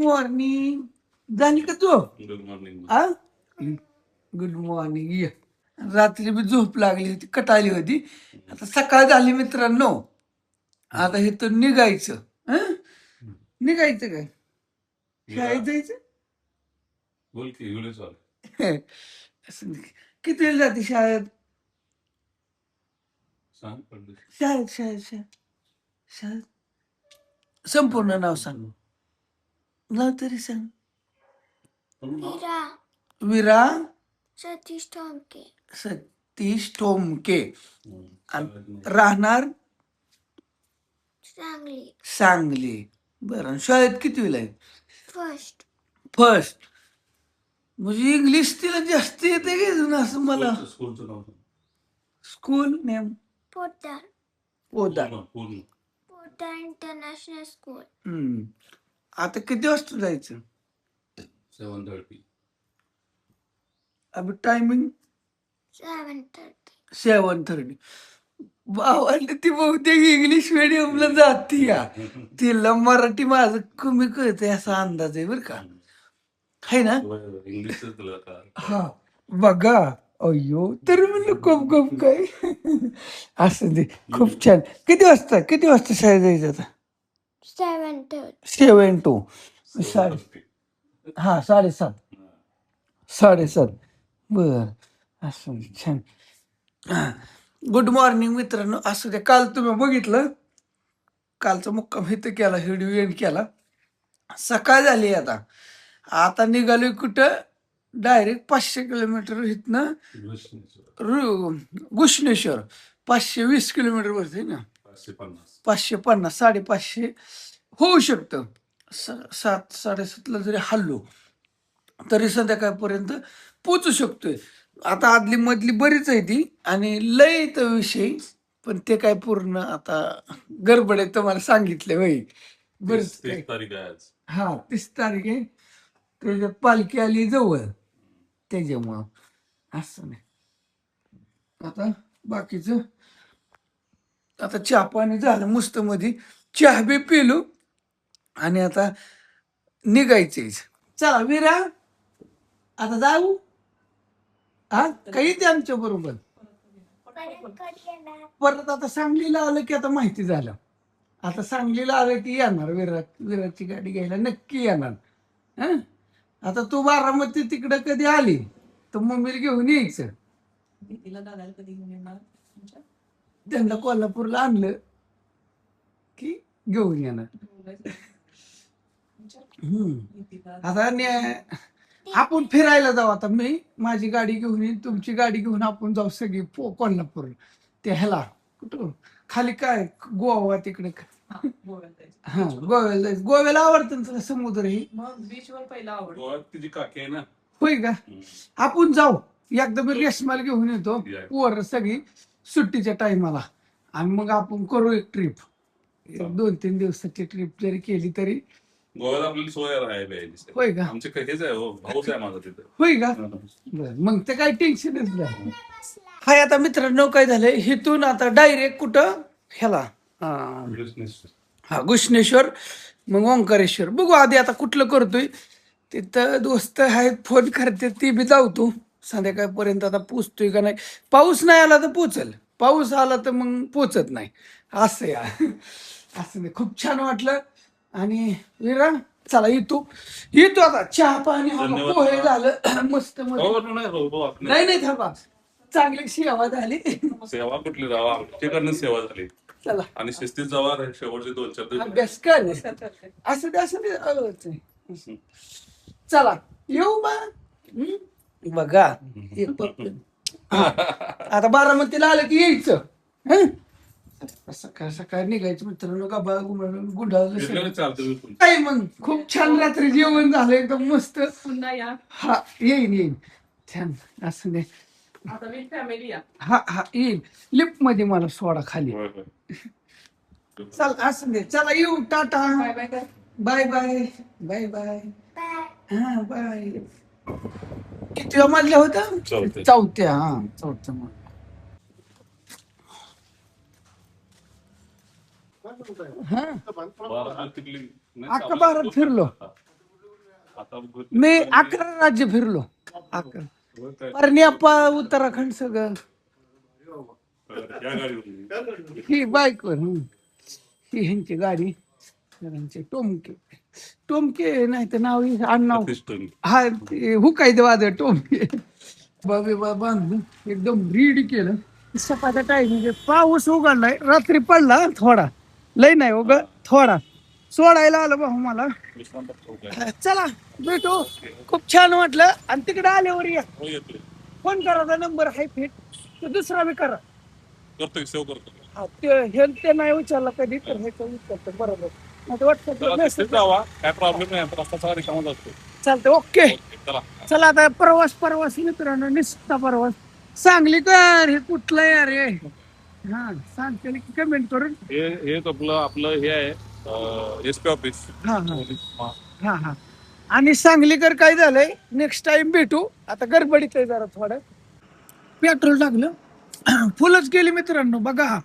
Morning. झाली का तू? Good morning. आ गुड मॉर्निंग. ये रात्री बी झोप लागली होती, कटाळली होती. आता सकाळ झाली मित्रांनो. आता हे तर निघायचं. हं? निघायचं काय? शाळेत जायचं? बोल की व्हिडिओ चालू. असं नाही. किती वेळ जाते शाळेत? सांग पडलं. शाळेत शाळेत शाळेत शाळेत संपूर्ण नाव सांग. नाव तरी सांग. विरा विरा सतीश टोमके. सतीश टोमके. हम्म. आणि राहणार सांगली. सांगली. बरं, शाळेत कितवीला आहे? फर्स्ट. फर्स्ट. म्हणजे इंग्लिश तिला जास्त येते की असं मला. स्कूलचं नाव सांग. School name Poddar. पोदार. पूर्ण. Poddar international school. आता किती वाजता जायचं? 7:30. अभी टायमिंग 7:30. 7:30. भावाला ती बहुतेक इंग्लिश मिडियमला जाती या. तिला मराठी माझं कमी कळतंय असा अंदाज आहे बरं का. है ना? इंग्लिशच तुला का? हा बघा. अय्यो तरी म्हणलं खूप खूप काय. असं दे. खूप छान. किती वाजता शाळेत जायचं आता? 7:30. 7 to 7:30. 7:30. बर. असं दे. छान. गुड मॉर्निंग मित्रांनो. असं दे. काल तुम्ही बघितलं, कालचा मुक्काम इथं केला, व्हिडिओ एंड केला. सकाळ झाली आता निघालोय कुठं? डायरेक्ट 500 किलोमीटर इथनं घुश्नेश्वर. 520 किलोमीटर वरती ना. 550. 550 550 होऊ शकतं. 7 7:30ला जरी हल्लो तरी संध्याकाळपर्यंत पोचू शकतोय. आता आदली मधली बरीच आहे ती आणि लय तर विषय, पण ते काय पूर्ण आता गडबड आहे तुम्हाला सांगितले होय. बरंच 30 काय. तारीख आहे आज. हा 30 तारीख आहे. त्याच्यात पालखी आली जवळ, त्याच्यामुळं असं नाही. आता बाकीचं आता चहा पाणी झालं मस्त मध्ये, चहा बी पिलो आणि आता निघायचंच. चला विरा आता जाऊ. हा काही येते आमच्या बरोबर. परत आता सांगलीला आलं की आता माहिती झालं. आता सांगलीला आलं की येणार विराची गाडी घ्यायला नक्की येणार. हं? आता तू बारामती तिकडं कधी आली तर मम्मीला घेऊन यायचं. त्यांना कोल्हापूरला आणलं की घेऊन येणार. आता आपण फिरायला जाऊ. आता मी माझी गाडी घेऊन येईन, तुमची गाडी घेऊन आपण जाऊ सगळी कोल्हापूर. ते ह्याला कुठं खाली काय गोवा तिकडे. हा गोव्याला जायचं. गोव्याला आवडतं ना तुला समुद्र ही? बीचवर पहिला आवडतो. गोव्यात तिची काकी आहे ना. होय का? आपण जाऊ. एकदा मी रेशमाला घेऊन येतो वर सगळी सुट्टीच्या टायमाला आणि मग आपण करू एक ट्रिप. 2-3 दिवसाची ट्रिप जरी केली तरी. गोव्यात आपल्याला सोय आहे. होय का? आमचे हेच आहे हो, भाऊच आहे माझा तिथे. होय का? बरं, मग ते काही टेन्शनच नाही. हाय आता मित्रांनो काय झालंय, हिथून आता डायरेक्ट कुठं ह्याला हा घुश्नेश्वर, मग ओंकारेश्वर. बघू आधी आता कुठलं करतोय. तिथं दोस्त आहेत फोन करते, ती बी जाऊ संध्याकाळपर्यंत. आता पोचतोय का नाही. पाऊस नाही आला तर पोचल, पाऊस आला तर मग पोचत नाही. असं या असं नाही. खूप छान वाटलं. आणि विरा चला येतो आता. चहा पाणी पोहे झालं मस्त मध्ये. नाही थांबा, चांगली सेवा झाली. सेवा कुठली राव, आमच्याकडनं सेवा झाली. चला आणि शिस्तीत जावा शेवटचे 2-4 दिवस. अभ्यास कर. असं दे. चला येऊ मग. बघा आता बारामतीला आलं की यायचं. सकाळ सकाळ निघायचं मित्रांनो. का गुंडाळलं चालतं. काय मग खूप छान रात्री जेवण झालं एकदम मस्त. पुन्हा या. हा येईन छान. असं नाही. आता विथ फॅमिली या. हा येईल. लिफ्ट मध्ये मला सोडा खाली. चल असं दे. चला येऊ. टाटा. बाय बाय कर. Bye bye bye bye. Bye. हा बाय. किती मधल्या होत्या? चौथ्या. हा चौथ्या मधल्या. हा अख्खा भारत फिरलो. मी 11 राज्य फिरलो. 11 परण्याप्पा उत्तराखंड सगळं या गाडीवर ही बाईकवर. ही ह्यांची गाडी ह्यांचे टोमके टोमके नाही तर नाव आडनाव हा हुकायद वाद टोमके बाबे बांधून एकदम रीड केलं. सकाळच्या टाइम पाऊस उघडलाय रात्री पडला थोडा लय नाही उघड थोडा सोडायला आलं भाऊ मला. चला भेटू खूप छान वाटलं आणि तिकडे आल्यावर या फोन करायचा नंबर आहे फिट तो दुसरा बी करा. करतोय सेव्ह करतो. हा, ते नाही विचारला कधी तर ह्याचं विचारतो बरोबर. नाही व्हॉट्सअपला मेसेज जावा काय प्रॉब्लेम नाही रस्ता सगळा रिकामाच असतो. चालतं. ओके चला चला आता प्रवास मित्रांनो निस्ता प्रवास सांगली कर हे कुठलं यार हे हा सांगते की कमेंट करून. हे आपलं हे आहे एसपी ऑफिस. हा हा हा हा आणि सांगलीकर काय झालंय नेक्स्ट टाइम भेटू. आता गडबडीत आहे जरा थोडं पेट्रोल टाकलं फुलच गेली मित्रांनो. बघा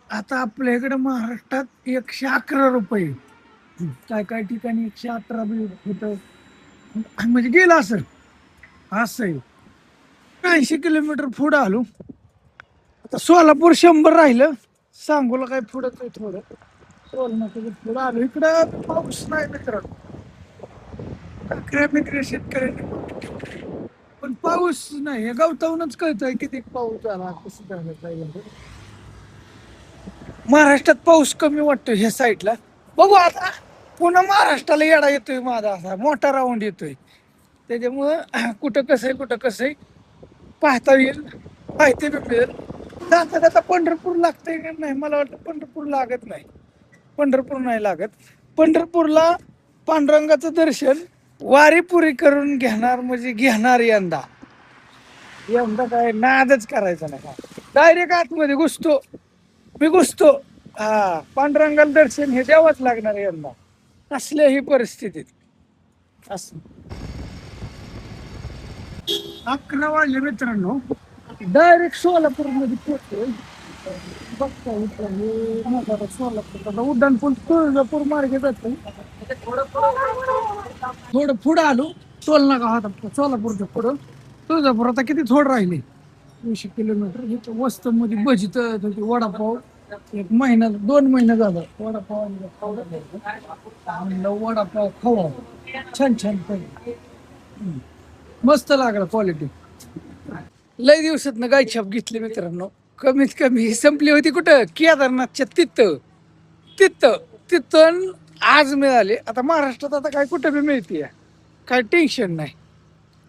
आता आपल्या इकडे महाराष्ट्रात 111 रुपये काय काय ठिकाणी 118 बी होतं म्हणजे गेलं असं आहे. 80 किलोमीटर पुढं आलो. आता सोलापूर 100 राहिलं. सांगोला काय पुढंच आहे थोडं. सोलापूर पुढं आलो. इकडं पाऊस नाही मित्रांनो. मित्र शेतकऱ्यांनी पण पाऊस नाही. हे गवतावूनच कळतंय किती पाऊस झाला कसं झालं काय. महाराष्ट्रात पाऊस कमी वाटतोय ह्या साईडला. बघू आता पुन्हा महाराष्ट्राला येडा येतोय माझा असा मोठा राऊंड येतोय. त्याच्यामुळं कुठं कसं आहे पाहता येईल माहिती बी मिळेल. जाता पंढरपूर लागतंय का नाही मला वाटतं पंढरपूर लागत नाही. पंढरपूर नाही लागत. पंढरपूरला पांडुरंगाचं दर्शन वारी पुरी करून घेणार म्हणजे घेणार यंदा काय नादच करायचा नाही. डायरेक्ट आतमध्ये घुसतो हा पांडुरंगाला दर्शन हे द्यावंच लागणार यंदा असल्याही परिस्थितीत. असं 11 वाजले मित्रांनो डायरेक्ट सोलापूर मध्ये पोहोचलो. बघता सोलापूर उड्डाण पूल तुळजापूर मार्गे जातो. थोडं पुढं आलो टोल नाका होता सोलापूरच्या पुढं. तुळजापूर आता किती थोडं राहिले 200 किलोमीटर. इथं वस्त मध्ये भजी तळत होती. वडापाव 1 महिना 2 महिने झालं वडापाव वडापाव खावा छान मस्त लागला क्वालिटी. लय दिवसात गाय छाप घेतली मित्रांनो. कमीत कमी संपली होती कुठं केदारनाथच्या तिथं आज मिळाले. आता महाराष्ट्रात आता काय कुठं बी मिळते काय टेन्शन नाही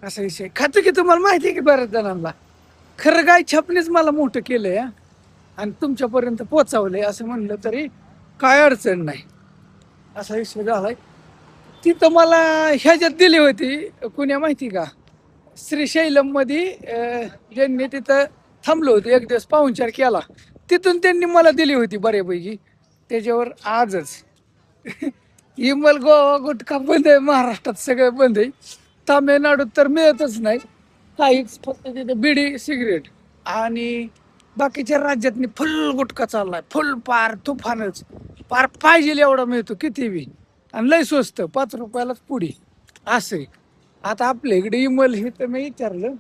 असा विषय. खातं की तुम्हाला माहिती आहे की बऱ्याच जणांना खरं गाय छापणीच मला मोठं केलंय आणि तुमच्यापर्यंत पोचावलंय असं म्हणलं तरी काय अडचण नाही असा विषय झालाय. तिथं मला ह्याच्यात दिली होती कुण्या माहिती का श्रीशैलम मध्ये ज्यांनी तिथं थांबलो होतो 1 दिवस पाहुणचार केला तिथून त्यांनी मला दिली होती बऱ्यापैकी. त्याच्यावर आजच इमल गोवा गुटखा बंद आहे. महाराष्ट्रात सगळं बंद आहे. तामिळनाडूत तर मिळतच नाही काहीच. फक्त तिथे बिडी सिगरेट आणि बाकीच्या राज्यात फुल गुटखा चाललाय. फुल पार तुफानच पार पाहिजे एवढा मिळतो किती बी आणि लय स्वस्त 5 रुपयालाच पुडी असे. आता आपल्या इकडे इमल हे तर मी विचारलं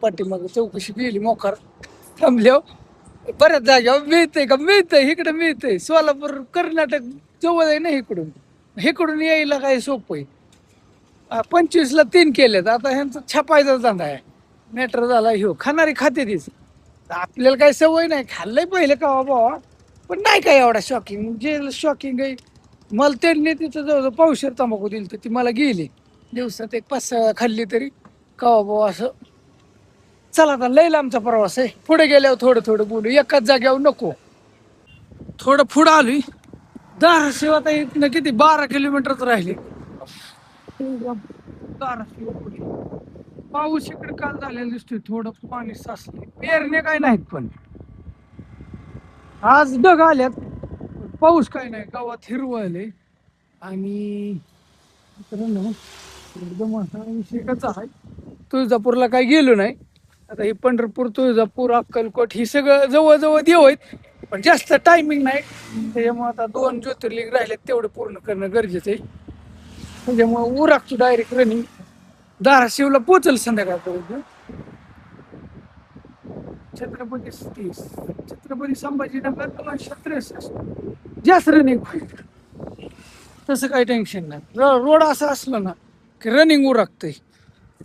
पाठीमाग चौकशी केली मोकार थांबल्यावर बऱ्याच जागेवर मिळतंय इकडे मिळतंय. सोलापूर कर्नाटक जवळ आहे ना इकडून यायला काय सोपं आहे. 25ला 3 केलेत. आता ह्यांचा छापायचा धंदा आहे. मॅटर झाला ह्यो खाणारी खाते तीच. आपल्याला काही सवय नाही खाल्लंय पहिले का बाबा पण नाही काय एवढा शॉकिंग. जे शॉकिंग आहे मला त्यांनी तिथं जवळजवळ पावशेर तंबाखू दिली तर ती मला गेली दिवसात 1-5 खाल्ली तरी का बाबा असं. चला आता लय लांबचा प्रवास आहे. पुढे गेल्यावर थोडं बोलू एकाच जाग्यावर नको. थोडं पुढं आलोय धाराशिव. आता इथनं किती 12 किलोमीटरच राहिले. 12 किलोमीटर पाऊस इकडे काल झालेला दिसतोय. थोडं पाणी साचले. पेरणे काय नाहीत पण आज ढग आल्यात पाऊस काय नाही. गावात हिरवळले आणि एकदम असा विषय कसा आहे. तुळजापूरला काय गेलो नाही. आता हे पंढरपूर तुळजापूर अक्कलकोट ही सगळं जवळ देव आहेत पण जास्त टायमिंग नाही. त्याच्यामुळे आता 2 ज्योतिर्लिंग राहिलेत तेवढं पूर्ण करणं गरजेचं आहे. त्याच्यामुळे उरागतो डायरेक्ट रनिंग. धाराशिवला पोचल संध्याकाळपर्यंत. छत्रपती 30, छत्रपती संभाजीनगर 263. जास्त रनिंग होईल, तसं काही टेन्शन नाही. रोड असं असलं ना की रनिंग उरकतंय.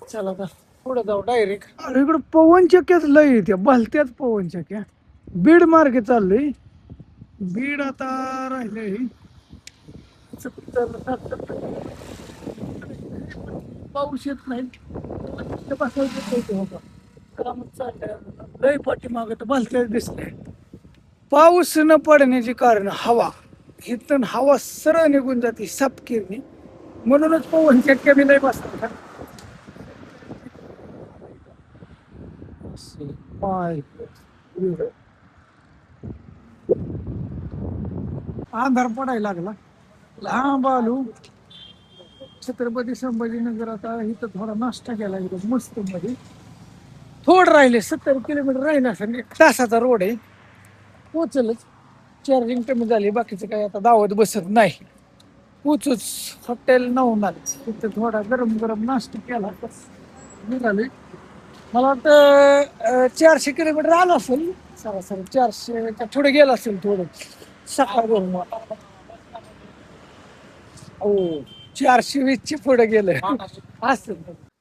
चला आता पुढे जाऊ डायरेक्ट. इकडं पवन चक्क्याच लय येते, भलत्याच पवन चक्क्या. बीड मार्गे चाललोय. बीड आता राहिलंय 70-70. पाऊस येत नाही. लय पाठीमाग तर भलत्याच दिसले. पाऊस न पडण्याचे कारण हवा. इथून हवा सरळ निघून जाते सपकिरणी, म्हणूनच पवन चक्क्या बी नाही बसतात. अंधार पडायला लागला. लांब आलो. छत्रपती संभाजीनगर आता इथं थोडा नाश्ता केला इथं मस्त मध्ये. थोडं राहिले 70 किलोमीटर राहिला असं, 1 तासाचा रोड आहे. पोचलच. चार्जिंग कमी झाली, बाकीचं काही आता दावत बसत नाही. पोचूच हॉटेल नवनाथ. तिथं थोडा गरम गरम नाश्ता केला निघाले. मला वाटतं 400 किलोमीटर आलं असेल सरासरी. 400 पुढे गेलं असेल थोडं सकाळ करून. हो 420 पुढे गेलं असं.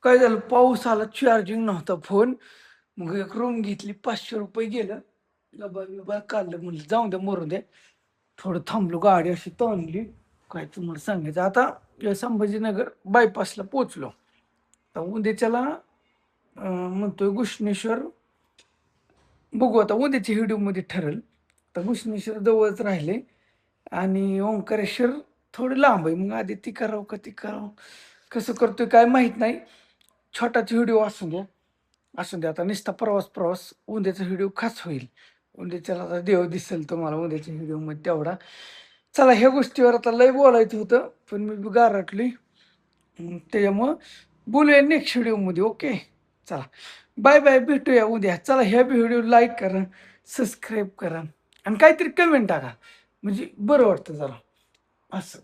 काय झालं, पाऊस आला, चार्जिंग नव्हता फोन. मग एक रूम घेतली, 500 रुपये गेलं. डबा काढलं, म्हणलं जाऊ द्या मरून द्या. थोडं थांबलो, गाडी अशी ताणली. काय तुम्हाला सांगायचं आता, या संभाजीनगर बायपासला पोचलो. तर उद्याच्याला म्हणतोय घुश्मेश्वर. बघू आता उद्याच्या व्हिडिओमध्ये ठरेल. तर घुश्मेश्वर जवळच राहिले आणि ओंकारेश्वर थोडं लांब आहे. मग आधी ती करावं का ती करावं, कसं करतोय काय माहीत नाही. छोटाच व्हिडिओ असू द्या, असू द्या. आता नुसता प्रवास. उद्याचा व्हिडिओ खास होईल. उद्याच्याला आता देव दिसेल तुम्हाला उद्याच्या व्हिडिओमध्ये तेवढा. चला ह्या गोष्टीवर आता लय बोलायचं होतं, पण मी गारटली. त्याच्यामुळं बोलूया नेक्स्ट व्हिडिओमध्ये. ओके चला बाय बाय, भेटूया उद्या. चला ह्या व्हिडिओ लाईक करा, सबस्क्राईब करा आणि काहीतरी कमेंट टाका, म्हणजे बरं वाटतं जरा असं.